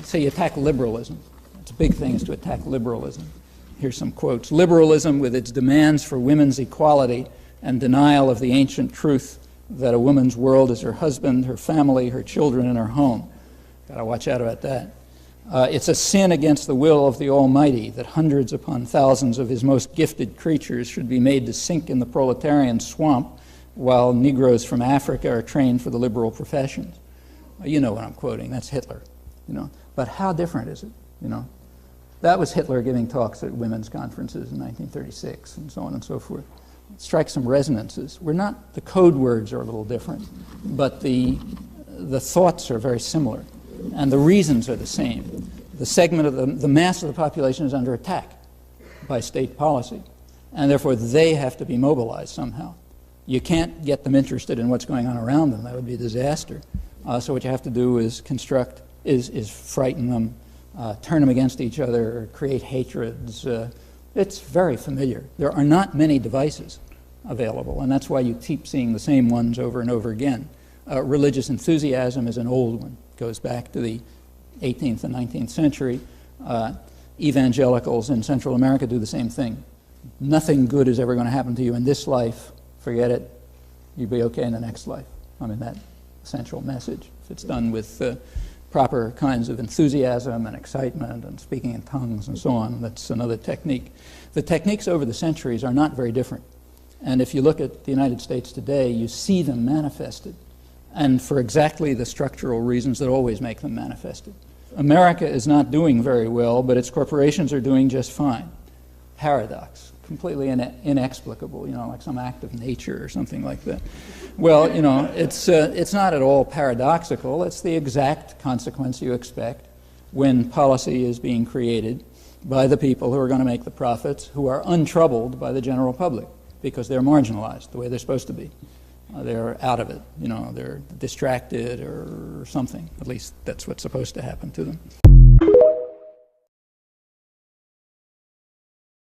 So you attack liberalism. It's a big thing is to attack liberalism. Here's some quotes. Liberalism, with its demands for women's equality and denial of the ancient truth that a woman's world is her husband, her family, her children, and her home. Got to watch out about that. It's a sin against the will of the Almighty that hundreds upon thousands of his most gifted creatures should be made to sink in the proletarian swamp while Negroes from Africa are trained for the liberal professions. You know what I'm quoting. That's Hitler. But how different is it? That was Hitler giving talks at women's conferences in 1936 and so on and so forth. It strikes some resonances. The code words are a little different, but the thoughts are very similar, and the reasons are the same. The segment of the mass of the population is under attack by state policy, and therefore they have to be mobilized somehow. You can't get them interested in what's going on around them. That would be a disaster. So what you have to do is is frighten them, turn them against each other, create hatreds. It's very familiar. There are not many devices available, and that's why you keep seeing the same ones over and over again. Religious enthusiasm is an old one. It goes back to the 18th and 19th century. Evangelicals in Central America do the same thing. Nothing good is ever going to happen to you in this life. Forget it. You'll be okay in the next life. That essential message. If it's done with proper kinds of enthusiasm and excitement and speaking in tongues and so on, that's another technique. The techniques over the centuries are not very different. And if you look at the United States today, you see them manifested, and for exactly the structural reasons that always make them manifested. America is not doing very well, but its corporations are doing just fine. Paradox. Completely inexplicable, like some act of nature or something like that. Well, it's not at all paradoxical. It's the exact consequence you expect when policy is being created by the people who are going to make the profits, who are untroubled by the general public because they're marginalized the way they're supposed to be. They're out of it, they're distracted or something. At least that's what's supposed to happen to them.